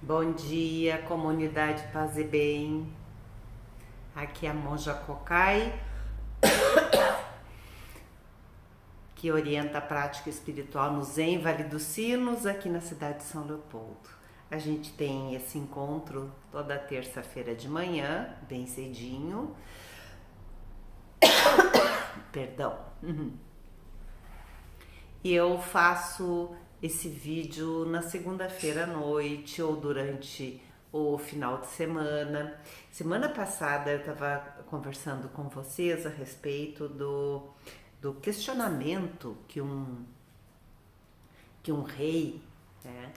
Bom dia, comunidade Paz e Bem. Aqui é a Monja Cocai, que orienta a prática espiritual no Zen Vale dos Sinos, aqui na cidade de São Leopoldo. A gente tem esse encontro toda terça-feira de manhã, bem cedinho. Perdão. E eu faço esse vídeo na segunda-feira à noite ou durante o final de semana. Semana passada eu estava conversando com vocês a respeito do questionamento que um rei, né,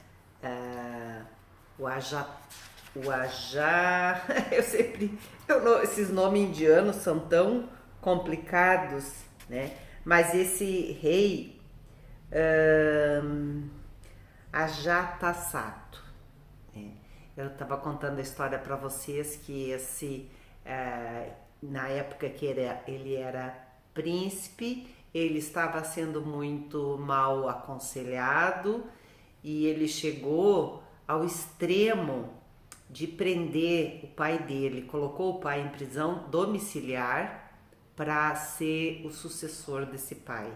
o Ajá, eu sempre, esses nomes indianos são tão complicados, né? Mas esse rei Ajatasattu, né? Eu estava contando a história para vocês que na época que ele era príncipe, ele estava sendo muito mal aconselhado e ele chegou ao extremo de prender o pai dele, colocou o pai em prisão domiciliar para ser o sucessor desse pai.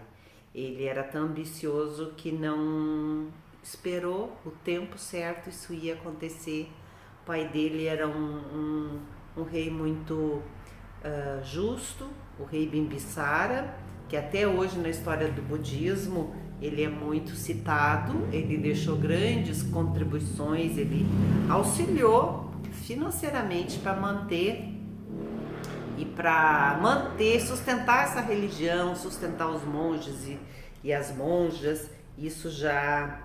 Ele era tão ambicioso que não esperou o tempo certo, isso ia acontecer. O pai dele era um rei muito justo, o rei Bimbisara, que até hoje na história do budismo ele é muito citado. Ele deixou grandes contribuições, ele auxiliou financeiramente sustentar essa religião, sustentar os monges e as monjas. Isso já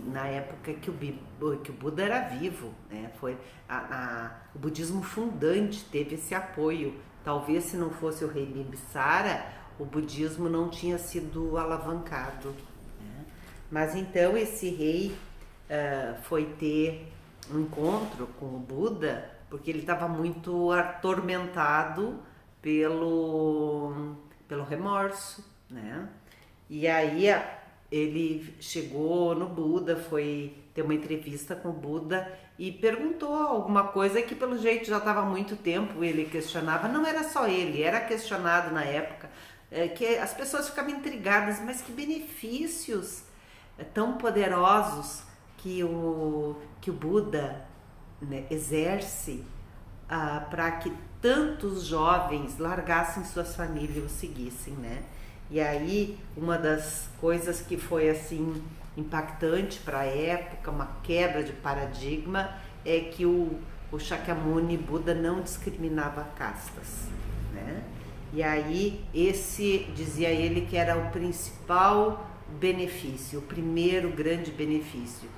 na época que o Buda era vivo, né? Foi o budismo fundante teve esse apoio. Talvez se não fosse o rei Bimbisara, o budismo não tinha sido alavancado, né? Mas então esse rei foi ter um encontro com o Buda porque ele estava muito atormentado pelo remorso, né? E aí ele chegou no Buda, foi ter uma entrevista com o Buda e perguntou alguma coisa que pelo jeito já estava há muito tempo ele questionava. Não era só ele, era questionado na época, que as pessoas ficavam intrigadas, mas que benefícios tão poderosos que o Buda, né, exerce para que tantos jovens largassem suas famílias e o seguissem, né? E aí uma das coisas que foi assim impactante para a época, uma quebra de paradigma, é que o Shakyamuni Buda não discriminava castas, né? E aí esse dizia ele que era o principal benefício, o primeiro grande benefício,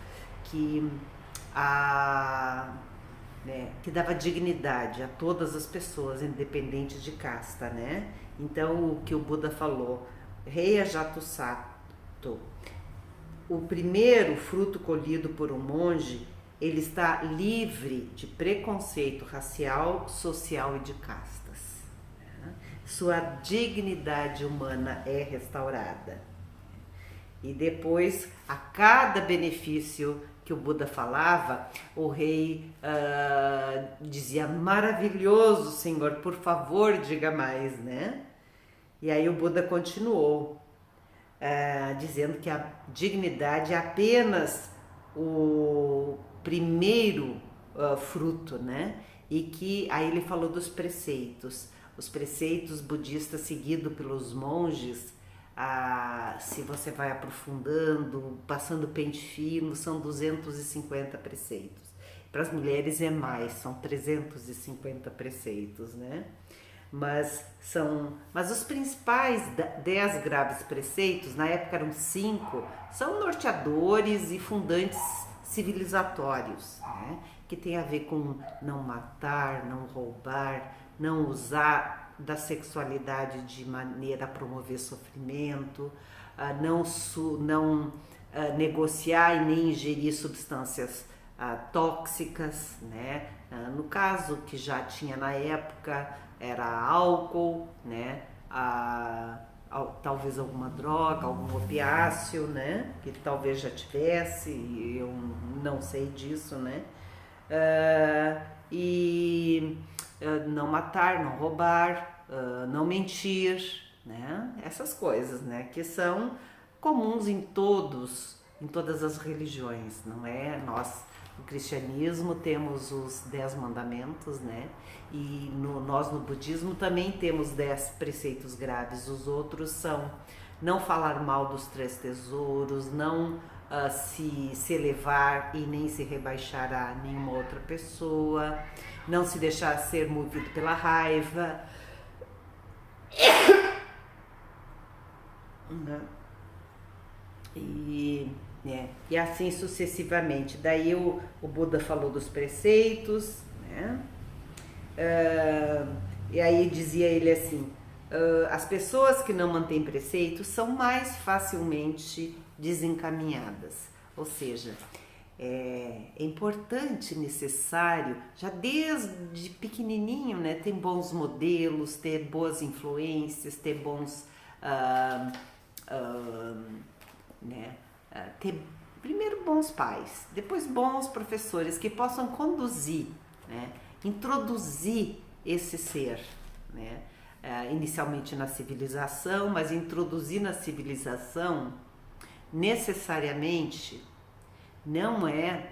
que que dava dignidade a todas as pessoas, independente de casta, né? Então, o que o Buda falou, Rei Ajatasattu, o primeiro fruto colhido por um monge, ele está livre de preconceito racial, social e de castas, né? Sua dignidade humana é restaurada. E depois, a cada benefício que o Buda falava, o rei dizia: maravilhoso, Senhor, por favor, diga mais, né? E aí o Buda continuou dizendo que a dignidade é apenas o primeiro fruto, né? E que aí ele falou dos preceitos, os preceitos budistas seguidos pelos monges. Se você vai aprofundando, passando pente fino, são 250 preceitos. Para as mulheres é mais, são 350 preceitos, né? Mas os principais 10 graves preceitos, na época eram 5, são norteadores e fundantes civilizatórios, né? Que tem a ver com não matar, não roubar, não usar da sexualidade de maneira a promover sofrimento, não negociar e nem ingerir substâncias tóxicas, né? No caso que já tinha na época era álcool, né? talvez alguma droga, algum opiáceo, né? Que talvez já tivesse, eu não sei disso, né? E não matar, não roubar, não mentir, né? Essas coisas, né? Que são comuns em todas as religiões, não é? Nós, no cristianismo, temos os 10 mandamentos, né? E nós, no budismo, também temos 10 preceitos graves. Os outros são não falar mal dos 3 tesouros, não se elevar e nem se rebaixar a nenhuma outra pessoa, não se deixar ser movido pela raiva. E assim sucessivamente. Daí o Buda falou dos preceitos, né? E aí dizia ele assim, as pessoas que não mantêm preceitos são mais facilmente desencaminhadas. Ou seja, é importante, necessário, já desde pequenininho, né, ter bons modelos, ter boas influências, ter bons, né, ter primeiro bons pais, depois bons professores que possam conduzir, né, introduzir esse ser, né, inicialmente na civilização, mas introduzir na civilização necessariamente não é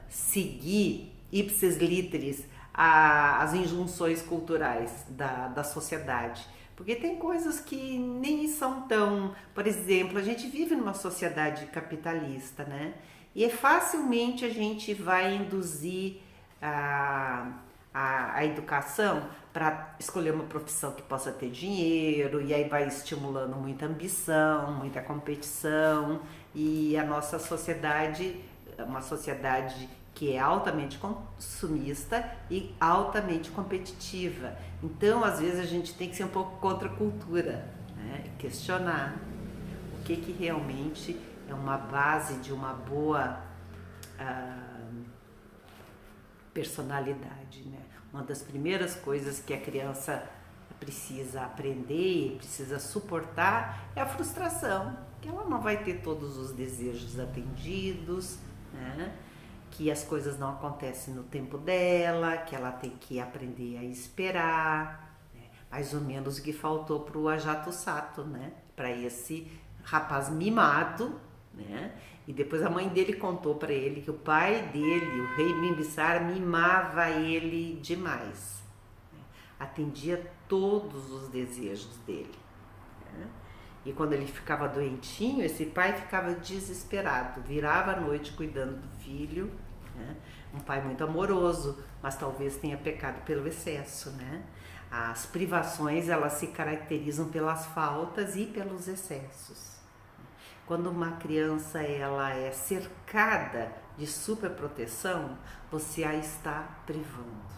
seguir ipsis literis as injunções culturais da sociedade, porque tem coisas que nem são tão... Por exemplo, a gente vive numa sociedade capitalista, né? E facilmente a gente vai induzir a educação para escolher uma profissão que possa ter dinheiro, e aí vai estimulando muita ambição, muita competição, e a nossa sociedade é uma sociedade que é altamente consumista e altamente competitiva. Então, às vezes, a gente tem que ser um pouco contra a cultura, né? Questionar o que realmente é uma base de uma boa personalidade, né? Uma das primeiras coisas que a criança precisa aprender, precisa suportar é a frustração, que ela não vai ter todos os desejos atendidos, né? Que as coisas não acontecem no tempo dela, que ela tem que aprender a esperar, né? Mais ou menos o que faltou para o Ajatasattu, né? Para esse rapaz mimado, né? E depois a mãe dele contou para ele que o pai dele, o rei Bimbisara, mimava ele demais, né? Atendia todos os desejos dele, né? E quando ele ficava doentinho, esse pai ficava desesperado, virava à noite cuidando do filho, né? Um pai muito amoroso, mas talvez tenha pecado pelo excesso, né? As privações, elas se caracterizam pelas faltas e pelos excessos. Quando uma criança ela é cercada de superproteção, você a está privando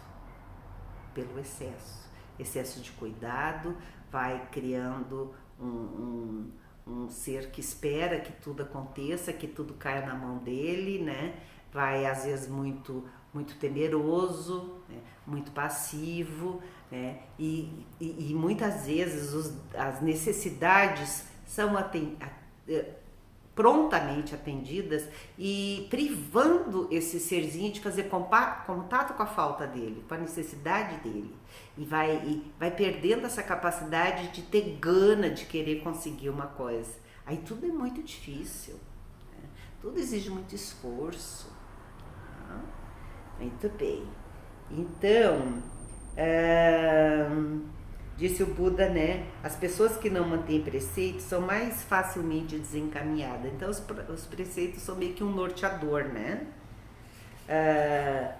pelo excesso. Excesso de cuidado vai criando um ser que espera que tudo aconteça, que tudo caia na mão dele, né? Vai às vezes muito temeroso, né? Muito passivo, né? E muitas vezes as necessidades são prontamente atendidas e privando esse serzinho de fazer contato com a falta dele, com a necessidade dele, e vai perdendo essa capacidade de ter gana de querer conseguir uma coisa. Aí tudo é muito difícil, né? Tudo exige muito esforço. Muito bem. Então, disse o Buda, né? As pessoas que não mantêm preceitos são mais facilmente desencaminhadas. Então, os preceitos são meio que um norteador, né?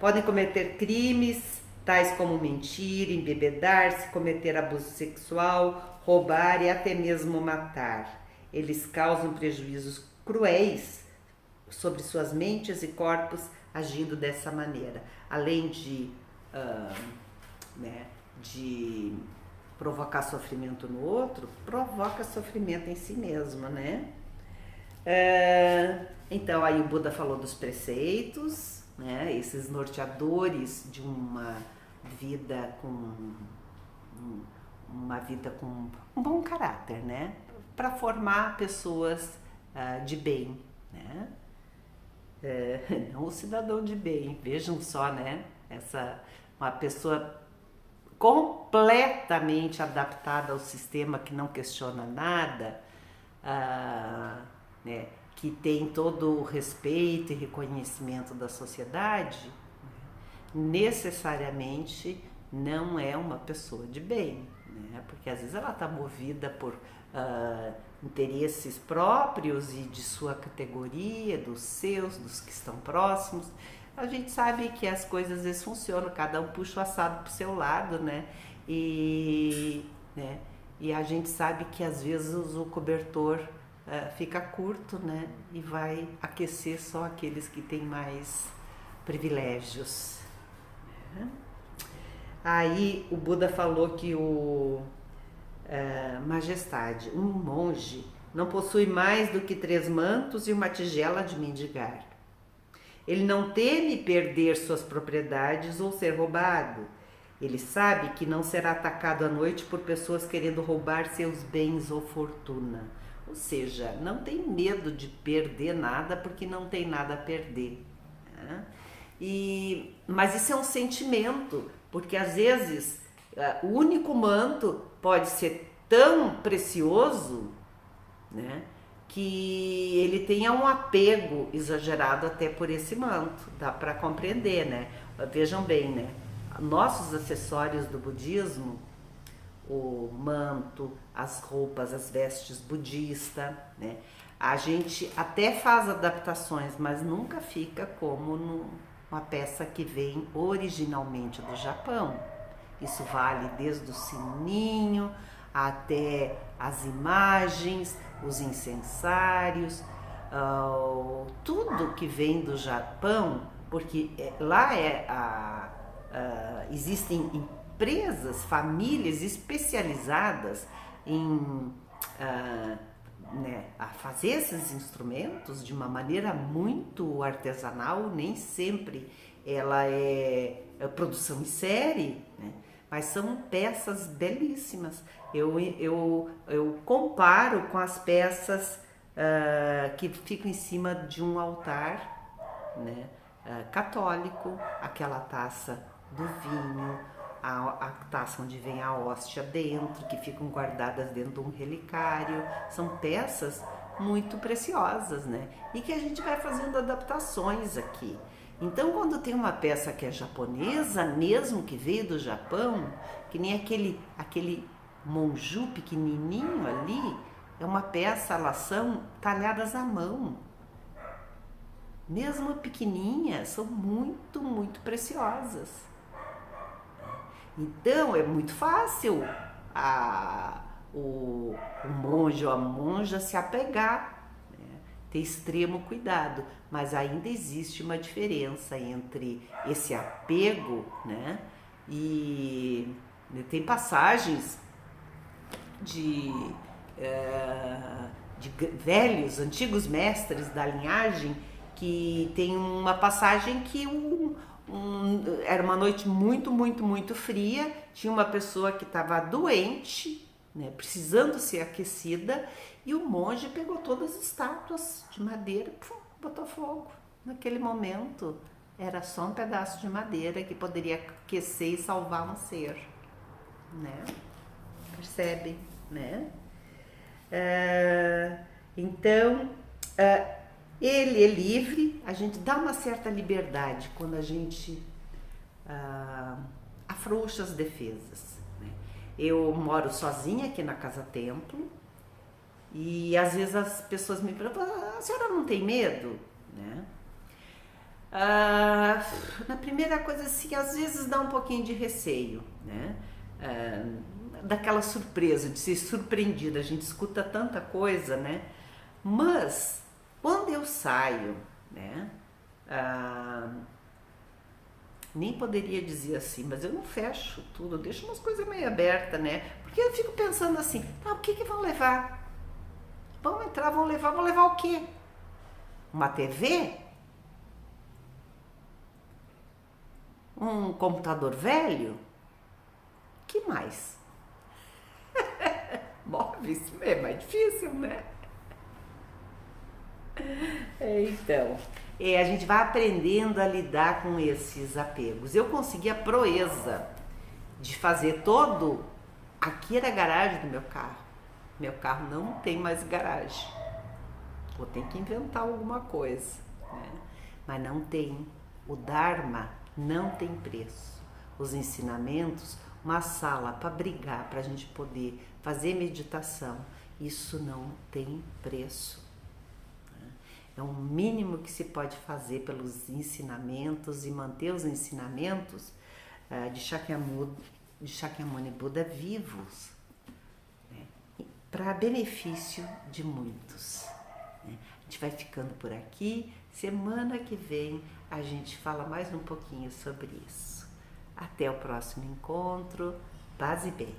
Podem cometer crimes, tais como mentir, embebedar-se, cometer abuso sexual, roubar e até mesmo matar. Eles causam prejuízos cruéis sobre suas mentes e corpos agindo dessa maneira. Além de provocar sofrimento no outro, provoca sofrimento em si mesmo, né? Então, aí o Buda falou dos preceitos, né? Esses norteadores de uma vida com uma vida com um bom caráter, né? Para formar pessoas de bem, né? Não o cidadão de bem, vejam só, né? Uma pessoa completamente adaptada ao sistema, que não questiona nada, né? Que tem todo o respeito e reconhecimento da sociedade, necessariamente não é uma pessoa de bem, né? Porque às vezes ela está movida por interesses próprios e de sua categoria, dos seus, dos que estão próximos. A gente sabe que as coisas às vezes funcionam, cada um puxa o assado pro seu lado, né? Né? E a gente sabe que às vezes o cobertor fica curto, né? E vai aquecer só aqueles que têm mais privilégios. Aí o Buda falou que majestade, um monge não possui mais do que 3 mantos e uma tigela de mendigar. Ele não teme perder suas propriedades ou ser roubado. Ele sabe que não será atacado à noite por pessoas querendo roubar seus bens ou fortuna. Ou seja, não tem medo de perder nada porque não tem nada a perder. Né? Mas isso é um sentimento, porque às vezes o único manto pode ser tão precioso, né, que ele tenha um apego exagerado até por esse manto. Dá para compreender, né? Vejam bem, né? Nossos acessórios do budismo, o manto, as roupas, as vestes budistas, né? A gente até faz adaptações, mas nunca fica como uma peça que vem originalmente do Japão. Isso vale desde o sininho até as imagens, os incensários, tudo que vem do Japão, porque lá existem empresas, famílias especializadas em a fazer esses instrumentos de uma maneira muito artesanal. Nem sempre ela é produção em série, né? Mas são peças belíssimas. Eu comparo com as peças que ficam em cima de um altar, né, católico, aquela taça do vinho, a taça onde vem a hóstia dentro, que ficam guardadas dentro de um relicário. São peças muito preciosas, né? E que a gente vai fazendo adaptações aqui. Então, quando tem uma peça que é japonesa, mesmo que veio do Japão, que nem aquele monju pequenininho ali, é uma peça, elas são talhadas à mão. Mesmo pequenininhas, são muito, muito preciosas. Então, é muito fácil o monge ou a monja se apegar, ter extremo cuidado, mas ainda existe uma diferença entre esse apego, né? E tem passagens de velhos, antigos mestres da linhagem, que tem uma passagem que era uma noite muito, muito, muito fria, tinha uma pessoa que estava doente, né, precisando ser aquecida, e o monge pegou todas as estátuas de madeira, botou fogo. Naquele momento era só um pedaço de madeira que poderia aquecer e salvar um ser, né? Percebe, né? Então, ele é livre. A gente dá uma certa liberdade quando a gente afrouxa as defesas, né? Eu moro sozinha aqui na Casa Templo e às vezes as pessoas me perguntam: a senhora não tem medo? Né? Na primeira coisa, assim, às vezes dá um pouquinho de receio, né? Daquela surpresa, de ser surpreendida. A gente escuta tanta coisa, né? Mas quando eu saio, né? Nem poderia dizer assim, mas eu não fecho tudo, eu deixo umas coisas meio abertas, né? Porque eu fico pensando assim: o que vão levar? Vão entrar, vão levar o quê? Uma TV? Um computador velho? Que mais? move, isso é mais difícil, né? Então, a gente vai aprendendo a lidar com esses apegos. Eu consegui a proeza de fazer todo. Aqui era a garagem do meu carro. Meu carro não tem mais garagem. Vou ter que inventar alguma coisa, né? Mas não tem. O Dharma não tem preço. Os ensinamentos, uma sala para brigar, para a gente poder fazer meditação, isso não tem preço. É o mínimo que se pode fazer pelos ensinamentos e manter os ensinamentos de Shakyamuni Buda vivos, né? Para benefício de muitos. Né? A gente vai ficando por aqui. Semana que vem a gente fala mais um pouquinho sobre isso. Até o próximo encontro. Paz e bem.